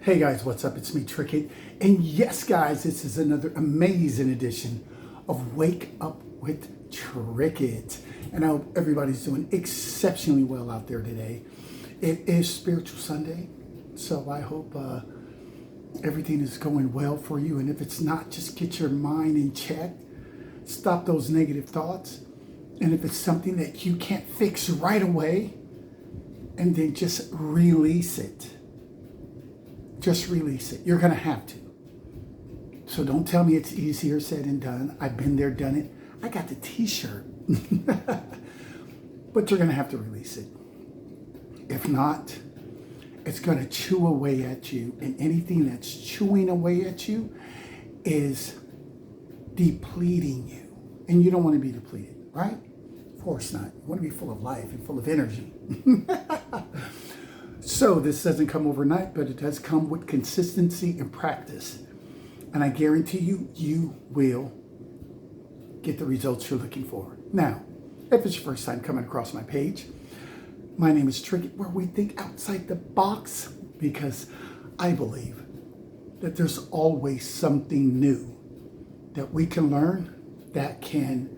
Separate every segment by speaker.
Speaker 1: Hey guys, what's up? It's me, Trickett. And yes, guys, this is another amazing edition of Wake Up with Trickett. And I hope everybody's doing exceptionally well out there today. It is Spiritual Sunday, so I hope everything is going well for you. And if it's not, just get your mind in check. Stop those negative thoughts. And if it's something that you can't fix right away, and then just release it. Just release it. You're going to have to. So don't tell me it's easier said than done. I've been there, done it. I got the t-shirt. But you're going to have to release it. If not, it's going to chew away at you. And anything that's chewing away at you is depleting you. And you don't want to be depleted, right? Of course not. You want to be full of life and full of energy. So this doesn't come overnight, but it does come with consistency and practice. And I guarantee you, you will get the results you're looking for. Now, if it's your first time coming across my page, my name is Trickett, where we think outside the box, because I believe that there's always something new that we can learn that can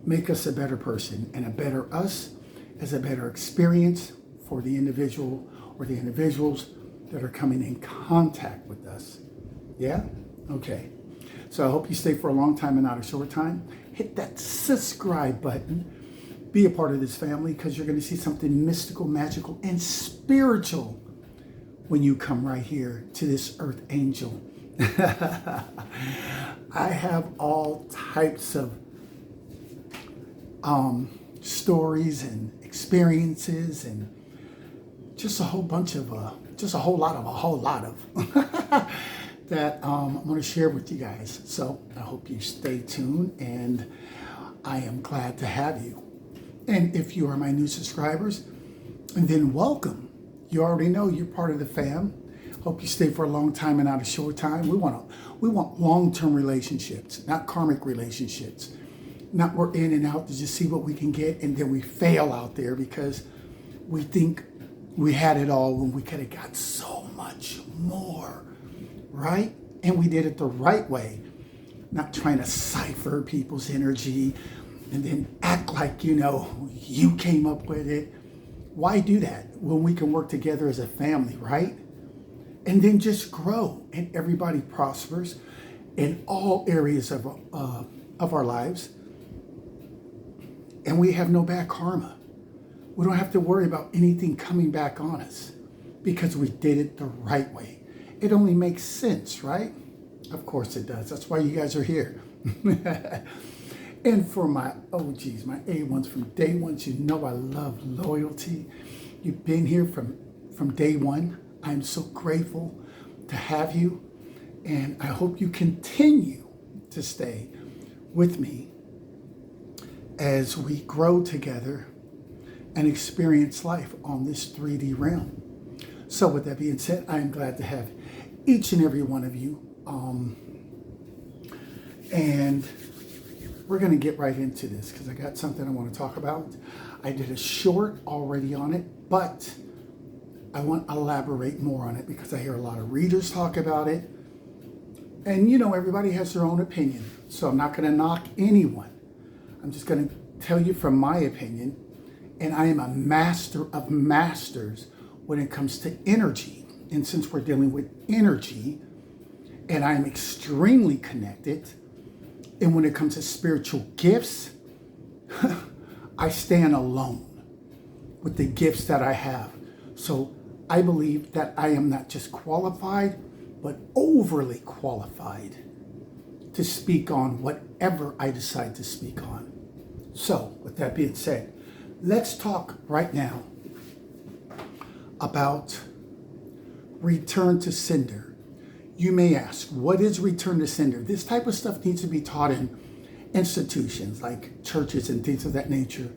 Speaker 1: make us a better person, and a better us is a better experience for the individual or the individuals that are coming in contact with us. Yeah? Okay. So I hope you stay for a long time and not a short time. Hit that subscribe button. Be a part of this family, because you're going to see something mystical, magical, and spiritual when you come right here to this Earth Angel. I have all types of stories and experiences, and just a whole bunch of just a whole lot of that I'm going to share with you guys. So I hope you stay tuned, and I am glad to have you. And if you are my new subscribers, then welcome. You already know you're part of the fam. Hope you stay for a long time and not a short time. We want long-term relationships, not karmic relationships. Not we're in and out to just see what we can get, and then we fail out there because we think we had it all when we could have got so much more, right? And we did it the right way, not trying to cipher people's energy and then act like, you came up with it. Why do that when we can work together as a family, right? And then just grow, and everybody prospers in all areas of our lives. And we have no bad karma. We don't have to worry about anything coming back on us because we did it the right way. It only makes sense, right? Of course it does. That's why you guys are here. And for my OGs, my A1s from day one, you know I love loyalty. You've been here from day one. I'm so grateful to have you. And I hope you continue to stay with me as we grow together and experience life on this 3D realm. So with that being said, I am glad to have each and every one of you. And we're going to get right into this because I got something I want to talk about. I did a short already on it, but I want to elaborate more on it because I hear a lot of readers talk about it. And everybody has their own opinion. So I'm not going to knock anyone. I'm just going to tell you from my opinion. And I am a master of masters when it comes to energy. And since we're dealing with energy, and I'm extremely connected, and when it comes to spiritual gifts, I stand alone with the gifts that I have. So I believe that I am not just qualified, but overly qualified to speak on whatever I decide to speak on. So with that being said, let's talk right now about return to sender. You may ask, what is return to sender? This type of stuff needs to be taught in institutions like churches and things of that nature.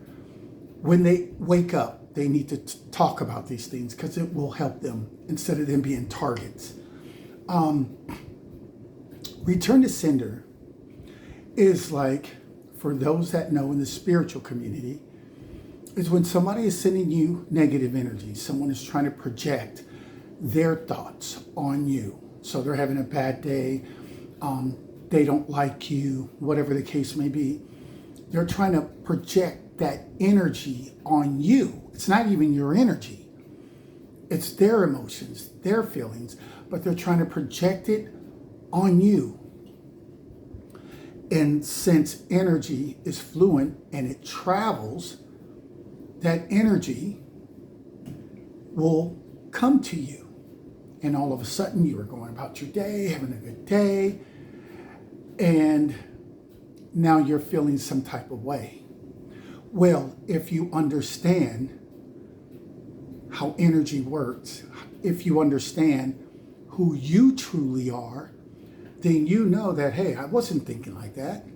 Speaker 1: When they wake up, they need to talk about these things because it will help them instead of them being targets. Return to sender is like, for those that know in the spiritual community, is when somebody is sending you negative energy, someone is trying to project their thoughts on you. So they're having a bad day, they don't like you, whatever the case may be. They're trying to project that energy on you. It's not even your energy. It's their emotions, their feelings, but they're trying to project it on you. And since energy is fluent and it travels, that energy will come to you. And all of a sudden you are going about your day, having a good day, and now you're feeling some type of way. Well, if you understand how energy works, if you understand who you truly are, then you know that, hey, I wasn't thinking like that.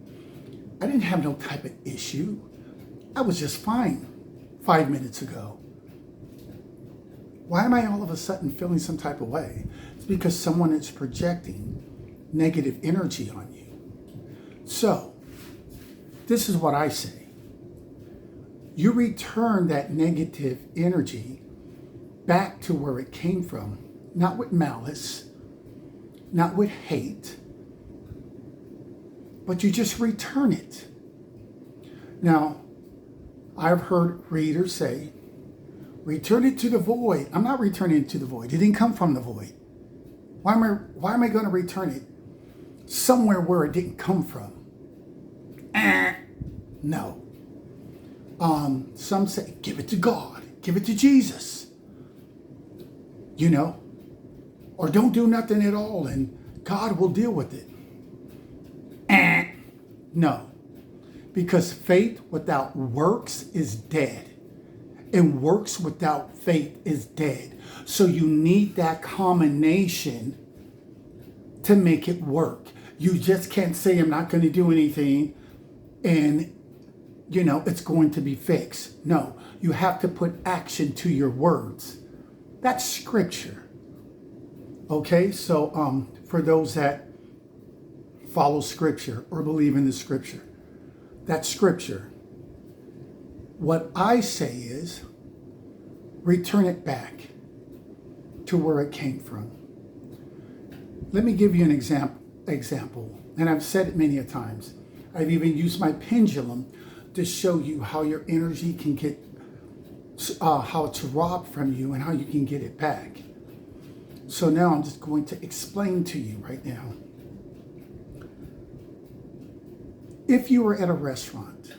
Speaker 1: I didn't have no type of issue. I was just fine 5 minutes ago. Why am I all of a sudden feeling some type of way? It's because someone is projecting negative energy on you. So, this is what I say. You return that negative energy back to where it came from, not with malice, not with hate, but you just return it. Now, I've heard readers say, return it to the void. I'm not returning it to the void. It didn't come from the void. Why am I going to return it somewhere where it didn't come from? No. Some say, give it to God. Give it to Jesus. You know, or don't do nothing at all and God will deal with it. No, because faith without works is dead, and works without faith is dead. So you need that combination to make it work. You just can't say, I'm not going to do anything and, you know, it's going to be fixed. No, you have to put action to your words. That's scripture. Okay, so for those that follow scripture or believe in the scripture, that's scripture. What I say is, return it back to where it came from. Let me give you an example, and I've said it many a times. I've even used my pendulum to show you how your energy can get, how it's robbed from you and how you can get it back. So now I'm just going to explain to you right now. If you were at a restaurant,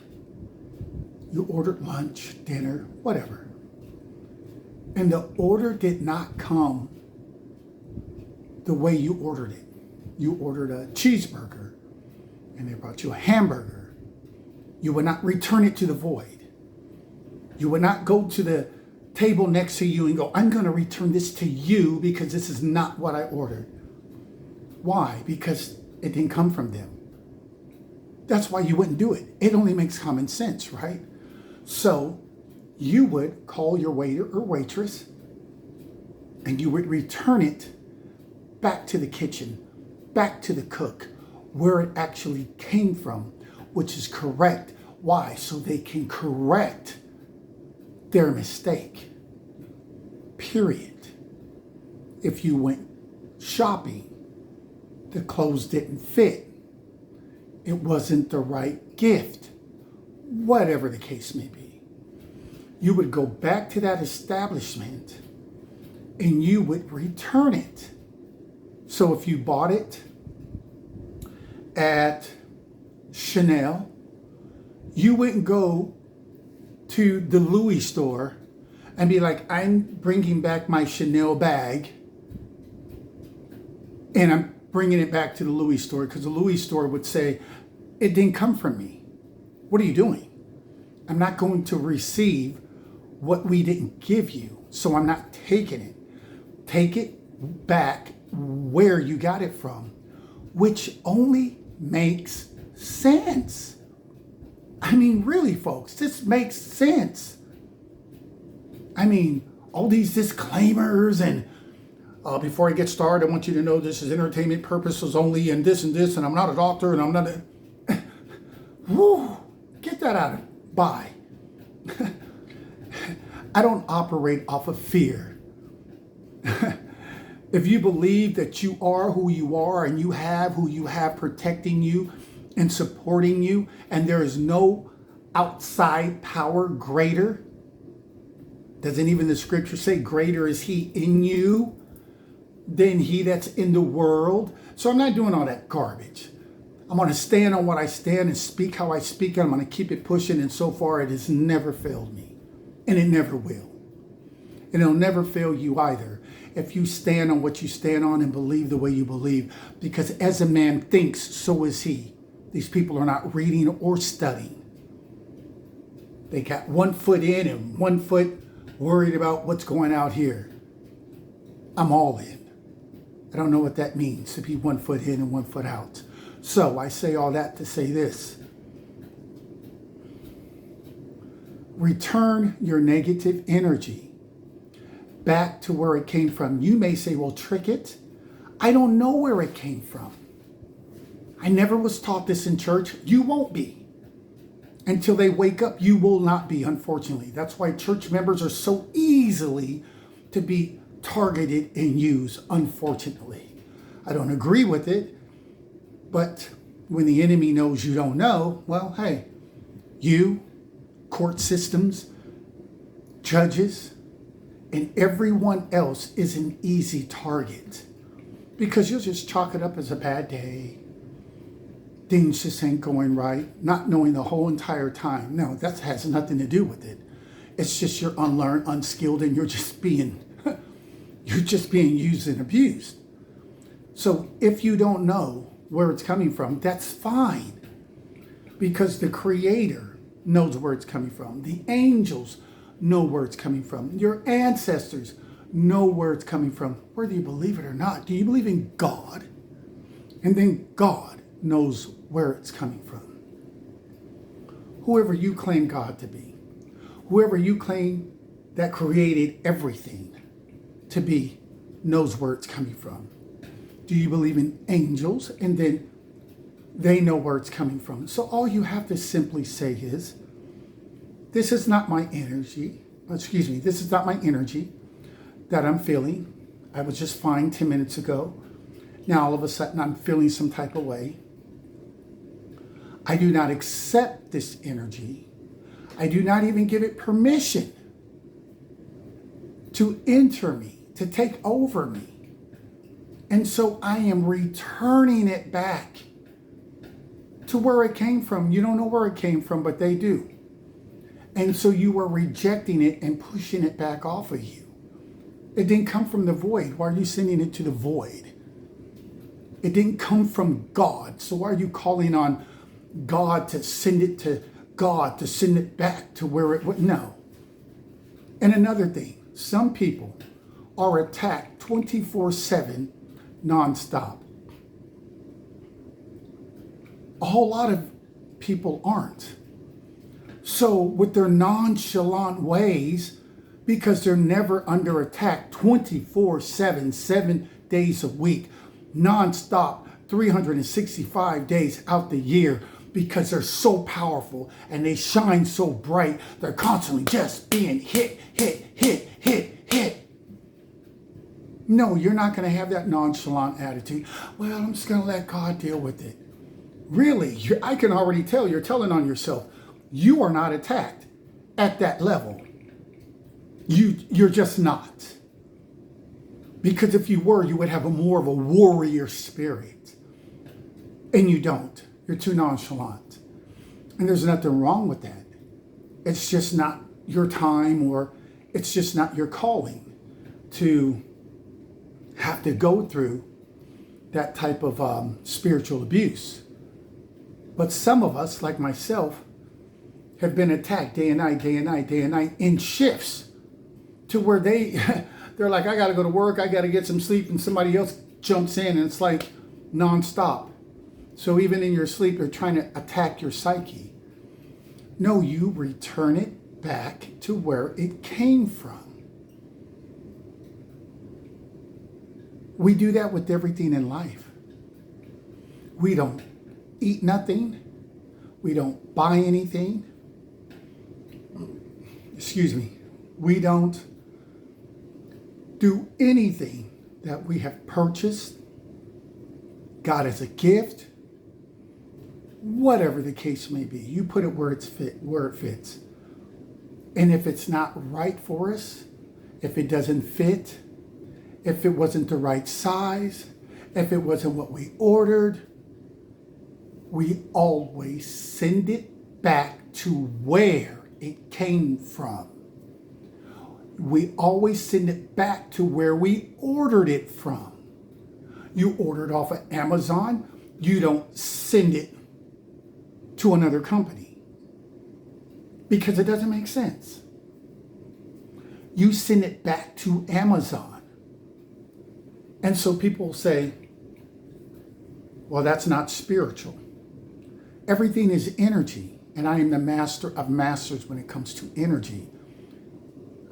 Speaker 1: you ordered lunch, dinner, whatever, and the order did not come the way you ordered it. You ordered a cheeseburger and they brought you a hamburger. You would not return it to the void. You would not go to the table next to you and go, I'm going to return this to you because this is not what I ordered. Why? Because it didn't come from them. That's why you wouldn't do it. It only makes common sense, right? So you would call your waiter or waitress and you would return it back to the kitchen, back to the cook, where it actually came from, which is correct. Why? So they can correct their mistake. Period. If you went shopping, the clothes didn't fit, it wasn't the right gift, whatever the case may be, you would go back to that establishment and you would return it. So if you bought it at Chanel, you wouldn't go to the Louis store and be like, I'm bringing back my Chanel bag and I'm bringing it back to the Louis store, because the Louis store would say, it didn't come from me. What are you doing? I'm not going to receive what we didn't give you, so I'm not taking it. Take it back where you got it from, which only makes sense. I mean, really, folks, this makes sense. I mean, all these disclaimers and before I get started, I want you to know this is entertainment purposes only and this, and I'm not a doctor, and I'm not a... Woo, get that out of... Bye. I don't operate off of fear. If you believe that you are who you are and you have who you have protecting you and supporting you, and there is no outside power greater, doesn't even the scripture say greater is he in you than he that's in the world? So I'm not doing all that garbage. I'm going to stand on what I stand and speak how I speak, and I'm going to keep it pushing. And so far, it has never failed me, and it never will. And it'll never fail you either if you stand on what you stand on and believe the way you believe. Because as a man thinks, so is he. These people are not reading or studying. They got 1 foot in and 1 foot worried about what's going out here. I'm all in. I don't know what that means to be 1 foot in and 1 foot out. So I say all that to say this. Return your negative energy back to where it came from. You may say, well, trick it. I don't know where it came from. I never was taught this in church. You won't be. Until they wake up, you will not be, unfortunately. That's why church members are so easily to be targeted and used, unfortunately. I don't agree with it, but when the enemy knows you don't know, well, hey, you, court systems, judges, and everyone else is an easy target because you'll just chalk it up as a bad day. Things just ain't going right, not knowing the whole entire time. No, that has nothing to do with it. It's just you're unlearned, unskilled, and you're just being used and abused. So if you don't know where it's coming from, that's fine. Because the Creator knows where it's coming from. The angels know where it's coming from. Your ancestors know where it's coming from, whether you believe it or not. Do you believe in God? And then God knows where it's coming from. Whoever you claim God to be, whoever you claim that created everything to be, knows where it's coming from. Do you believe in angels? And then they know where it's coming from. So all you have to simply say is, this is not my energy. This is not my energy that I'm feeling. I was just fine 10 minutes ago. Now all of a sudden I'm feeling some type of way. I do not accept this energy. I do not even give it permission to enter me, to take over me. And so I am returning it back to where it came from. You don't know where it came from, but they do. And so you are rejecting it and pushing it back off of you. It didn't come from the void. Why are you sending it to the void? It didn't come from God. So why are you calling on God to send it to God, to send it back to where it would? No. And another thing, some people are attacked 24/7 nonstop. A whole lot of people aren't. So with their nonchalant ways, because they're never under attack 24/7, 7 days a week, nonstop, 365 days out the year, because they're so powerful and they shine so bright, they're constantly just being hit. No, you're not going to have that nonchalant attitude. Well, I'm just going to let God deal with it. Really, I can already tell you're telling on yourself. You are not attacked at that level. You're just not. Because if you were, you would have more of a warrior spirit. And you don't. You're too nonchalant. And there's nothing wrong with that. It's just not your time, or it's just not your calling to have to go through that type of spiritual abuse. But some of us, like myself, have been attacked day and night in shifts to where they're like, I got to go to work, I got to get some sleep, and somebody else jumps in, and it's like nonstop. So even in your sleep, you're trying to attack your psyche. No, you return it back to where it came from. We do that with everything in life. We don't eat nothing. We don't buy anything. We don't do anything that we have purchased, got as a gift, whatever the case may be. You put it where it fits. And if it's not right for us, if it doesn't fit, if it wasn't the right size, if it wasn't what we ordered, we always send it back to where it came from. We always send it back to where we ordered it from. You ordered off of Amazon, you don't send it to another company because it doesn't make sense. You send it back to Amazon. And so people say, well, that's not spiritual. Everything is energy, and I am the master of masters when it comes to energy.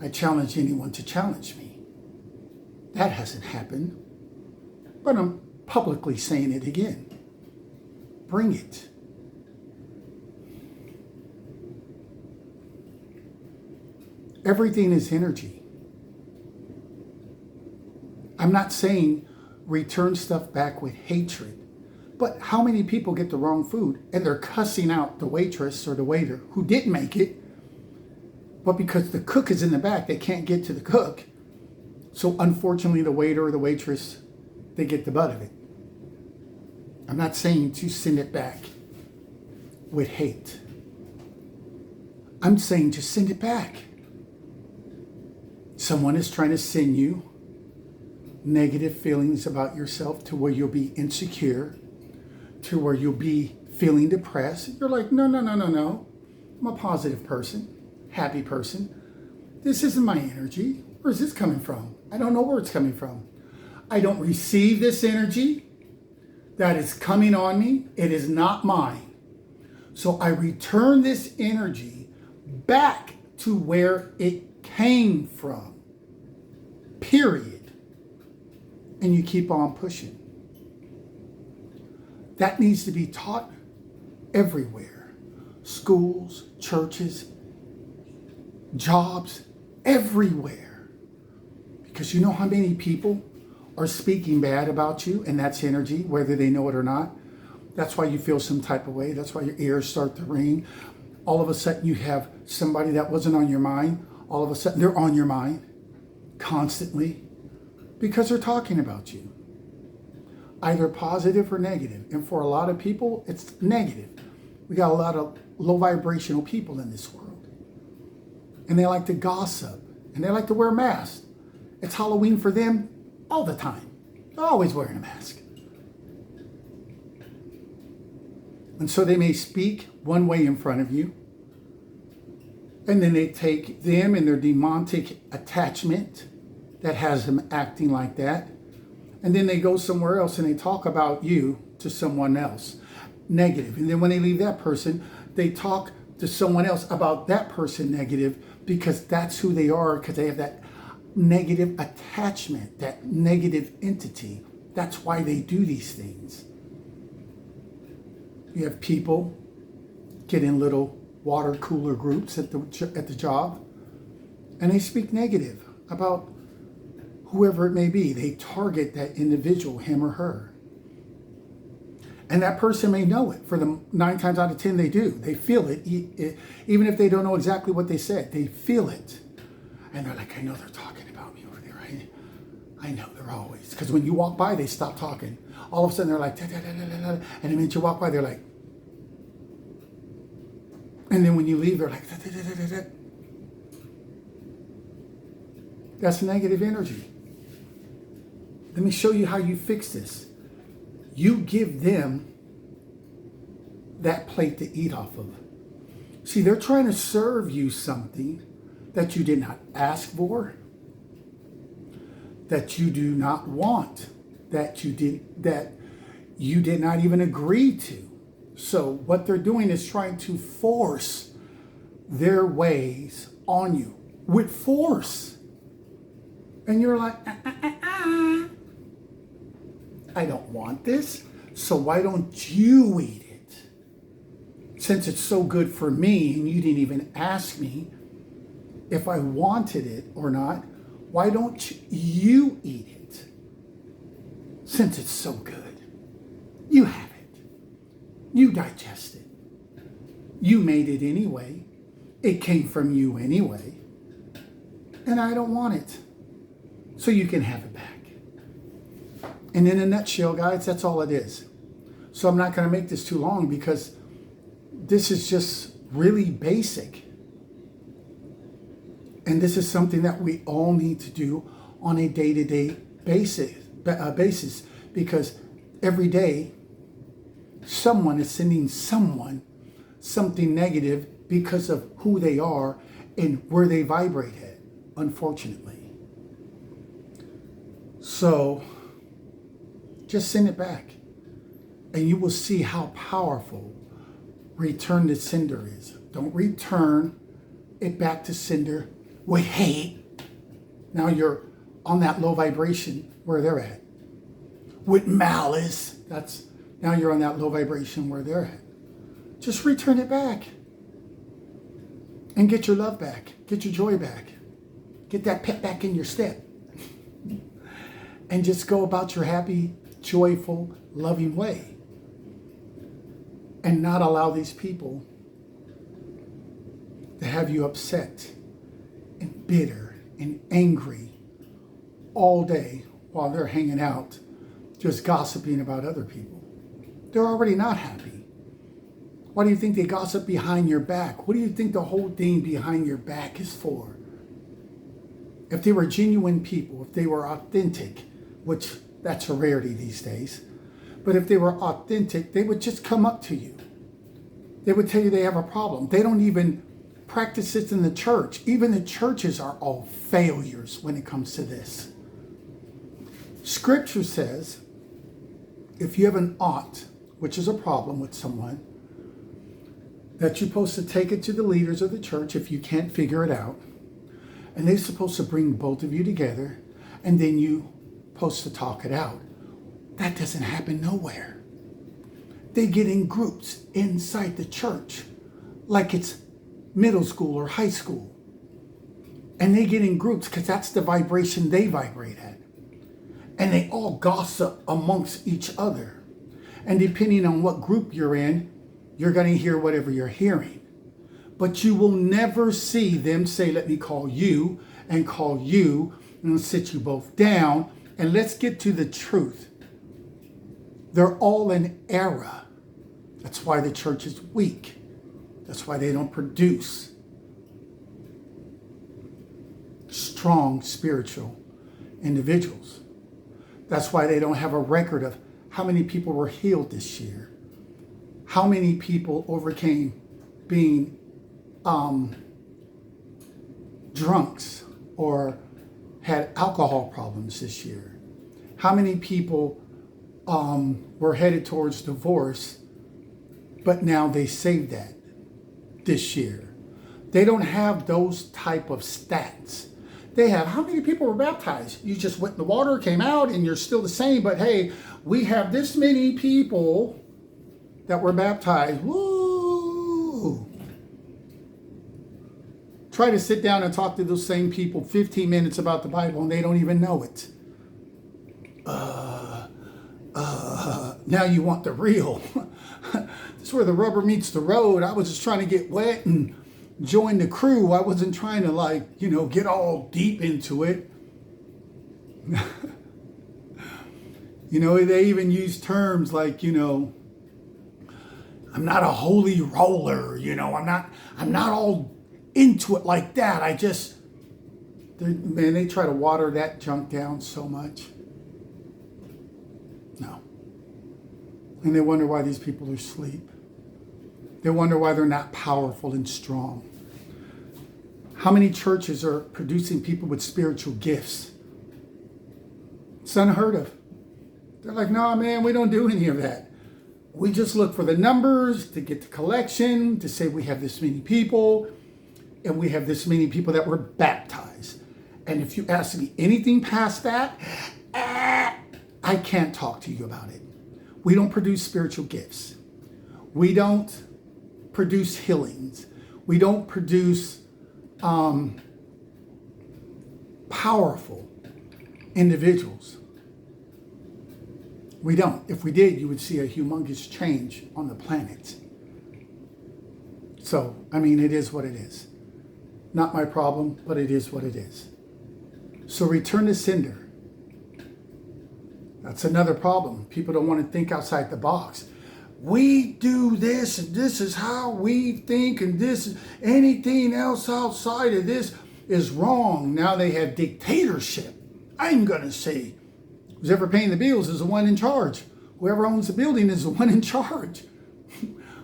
Speaker 1: I challenge anyone to challenge me. That hasn't happened, but I'm publicly saying it again. Bring it. Everything is energy. I'm not saying return stuff back with hatred, but how many people get the wrong food and they're cussing out the waitress or the waiter who didn't make it, but because the cook is in the back, they can't get to the cook. So unfortunately, the waiter or the waitress, they get the butt of it. I'm not saying to send it back with hate. I'm saying just send it back. Someone is trying to send you negative feelings about yourself to where you'll be insecure, to where you'll be feeling depressed. You're like, no. I'm a positive person, happy person. This isn't my energy. Where's this coming from? I don't know where it's coming from. I don't receive this energy that is coming on me. It is not mine. So I return this energy back to where it came from. Period. And you keep on pushing. That needs to be taught everywhere. Schools, churches, jobs, everywhere. Because you know how many people are speaking bad about you, and that's energy, whether they know it or not. That's why you feel some type of way. That's why your ears start to ring. All of a sudden you have somebody that wasn't on your mind. All of a sudden they're on your mind constantly because they're talking about you. Either positive or negative. And for a lot of people, it's negative. We got a lot of low vibrational people in this world. And they like to gossip. And they like to wear masks. It's Halloween for them all the time. They're always wearing a mask. And so they may speak one way in front of you. And then they take them and their demonic attachment that has them acting like that. And then they go somewhere else and they talk about you to someone else, negative. And then when they leave that person, they talk to someone else about that person negative because that's who they are, because they have that negative attachment, that negative entity. That's why they do these things. You have people get in little water cooler groups at the job, and they speak negative about whoever it may be. They target that individual, him or her. And that person may know it. For the 9 times out of 10, they do. They feel it. Even if they don't know exactly what they said, they feel it. And they're like, I know they're talking about me over there. I know they're always. Because when you walk by, they stop talking. All of a sudden, they're like, da, da, da, da, da, da. And the minute you walk by, they're like, and then when you leave, they're like, da, da, da, da, da, da. That's negative energy. Let me show you how you fix this. You give them that plate to eat off of. See, they're trying to serve you something that you did not ask for, that you do not want, that you did not even agree to. So what they're doing is trying to force their ways on you with force. And you're like, I don't want this, so why don't you eat it? Since it's so good for me and you didn't even ask me if I wanted it or not, why don't you eat it? since it's so good. You have it. You digest it. You made it anyway. It came from you anyway. And I don't want it. So you can have it back. And in a nutshell, guys, that's all it is. So I'm not going to make this too long because this is just really basic. And this is something that we all need to do on a day-to-day basis, because every day someone is sending someone something negative because of who they are and where they vibrate at, unfortunately. So just send it back, and you will see how powerful return to sender is. Don't return it back to sender with hate. Now you're on that low vibration where they're at. With malice, now you're on that low vibration where they're at. Just return it back and get your love back. Get your joy back. Get that pep back in your step. And just go about your happy, joyful, loving way. And not allow these people to have you upset and bitter and angry all day while they're hanging out just gossiping about other people. They're already not happy. Why do you think they gossip behind your back? What do you think the whole thing behind your back is for? If they were genuine people, if they were authentic, which that's a rarity these days, but if they were authentic, they would just come up to you. They would tell you they have a problem. They don't even practice this in the church. Even the churches are all failures when it comes to this. Scripture says, if you have an ought, which is a problem with someone, that you're supposed to take it to the leaders of the church if you can't figure it out. And they're supposed to bring both of you together, and then you're supposed to talk it out. That doesn't happen nowhere. They get in groups inside the church like it's middle school or high school. And they get in groups because that's the vibration they vibrate at. And they all gossip amongst each other. And depending on what group you're in, you're going to hear whatever you're hearing. But you will never see them say, let me call you and call you and sit you both down. And let's get to the truth. They're all in error. That's why the church is weak. That's why they don't produce strong spiritual individuals. That's why they don't have a record of how many people were healed this year. How many people overcame being drunks or had alcohol problems this year. How many people were headed towards divorce, but now they saved that this year. They don't have those type of stats. They have how many people were baptized? You just went in the water, came out, and you're still the same, but hey, we have this many people that were baptized. Woo! Try to sit down and talk to those same people 15 minutes about the Bible and they don't even know it. Now you want the real. This is where the rubber meets the road. I was just trying to get wet and join the crew. I wasn't trying to get all deep into it. They even use terms like, I'm not a holy roller, I'm not all into it like that. They try to water that junk down so much. No. And they wonder why these people are asleep. They wonder why they're not powerful and strong. How many churches are producing people with spiritual gifts? It's unheard of. They're like, no, man, we don't do any of that. We just look for the numbers to get the collection, to say we have this many people, and we have this many people that were baptized. And if you ask me anything past that, I can't talk to you about it. We don't produce spiritual gifts. We don't produce healings. We don't produce powerful individuals. We don't. If we did, you would see a humongous change on the planet. So, I mean, it is what it is. Not my problem, but it is what it is. So return to sender. That's another problem. People don't want to think outside the box. We do this, and this is how we think, and this, anything else outside of this is wrong. Now they have dictatorship. I'm going to say, who's ever paying the bills is the one in charge. Whoever owns the building is the one in charge.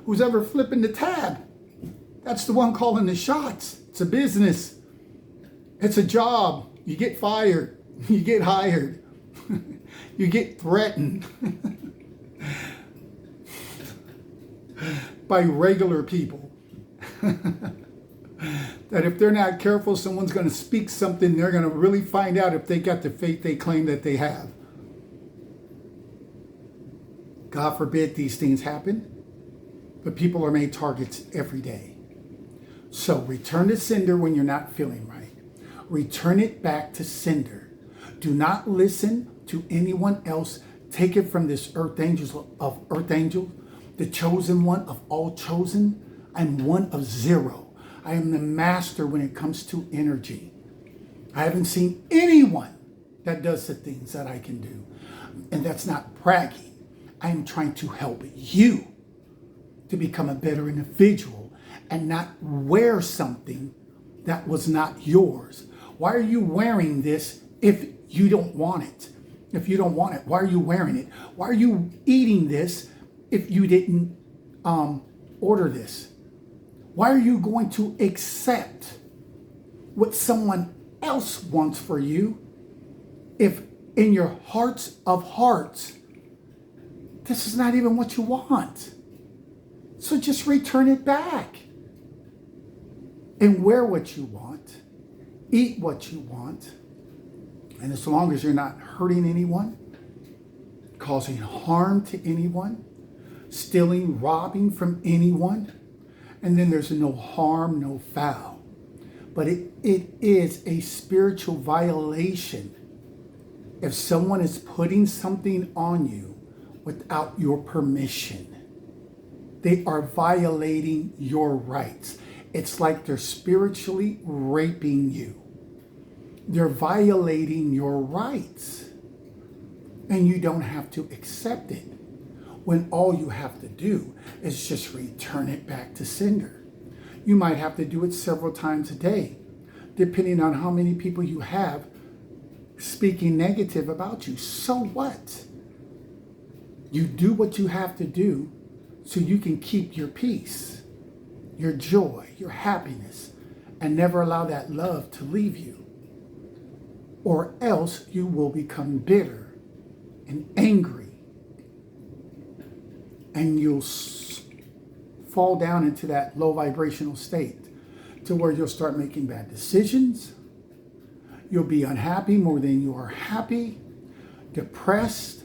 Speaker 1: Who's ever flipping the tab, that's the one calling the shots. It's a business. It's a job. You get fired. You get hired. You get threatened by regular people. That if they're not careful, someone's going to speak something, they're going to really find out if they got the faith they claim that they have. God forbid these things happen, but people are made targets every day. So return to sender when you're not feeling right. Return it back to sender. Do not listen to anyone else. Take it from this earth angel of earth angel, the chosen one of all chosen. I'm one of zero. I am the master when it comes to energy. I haven't seen anyone that does the things that I can do. And that's not bragging. I am trying to help you to become a better individual and not wear something that was not yours. Why are you wearing this if you don't want it? If you don't want it, why are you wearing it? Why are you eating this if you didn't order this? Why are you going to accept what someone else wants for you if in your hearts of hearts, this is not even what you want? So just return it back and wear what you want, eat what you want. And as long as you're not hurting anyone, causing harm to anyone, stealing, robbing from anyone, and then there's no harm, no foul. But it is a spiritual violation if someone is putting something on you without your permission. They are violating your rights. It's like they're spiritually raping you. They're violating your rights. And you don't have to accept it, when all you have to do is just return it back to sender. You might have to do it several times a day, depending on how many people you have speaking negative about you. So what? You do what you have to do so you can keep your peace, your joy, your happiness, and never allow that love to leave you. Or else you will become bitter and angry, and you'll fall down into that low vibrational state to where you'll start making bad decisions. You'll be unhappy more than you are happy, depressed,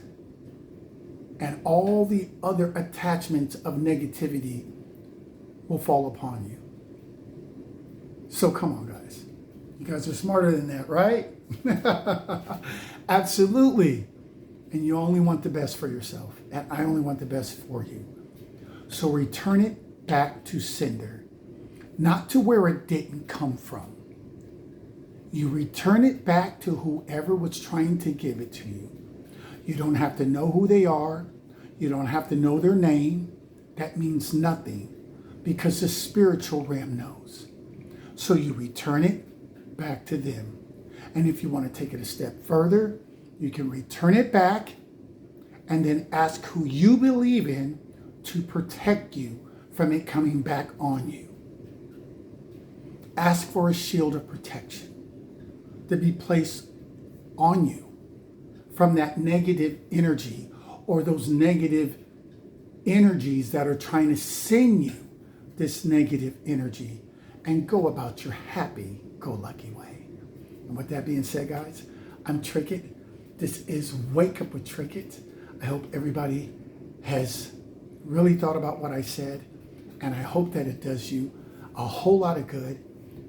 Speaker 1: and all the other attachments of negativity will fall upon you. So come on, guys. You guys are smarter than that, right? Absolutely. And you only want the best for yourself. And I only want the best for you. So return it back to sender, not to where it didn't come from. You return it back to whoever was trying to give it to you. You don't have to know who they are. You don't have to know their name. That means nothing, because the spiritual realm knows. So you return it back to them. And if you want to take it a step further, you can return it back and then ask who you believe in to protect you from it coming back on you. Ask for a shield of protection to be placed on you from that negative energy or those negative energies that are trying to send you this negative energy, and go about your happy-go-lucky way. And with that being said, guys, I'm Trickett. This is Wake Up with Trickett. I hope everybody has really thought about what I said, and I hope that it does you a whole lot of good,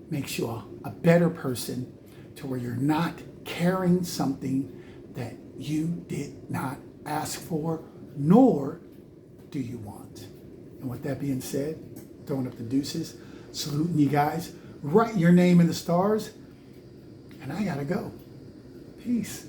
Speaker 1: makes you a better person, to where you're not carrying something that you did not ask for, nor do you want. And with that being said, throwing up the deuces, saluting you guys, write your name in the stars, and I gotta go. Peace.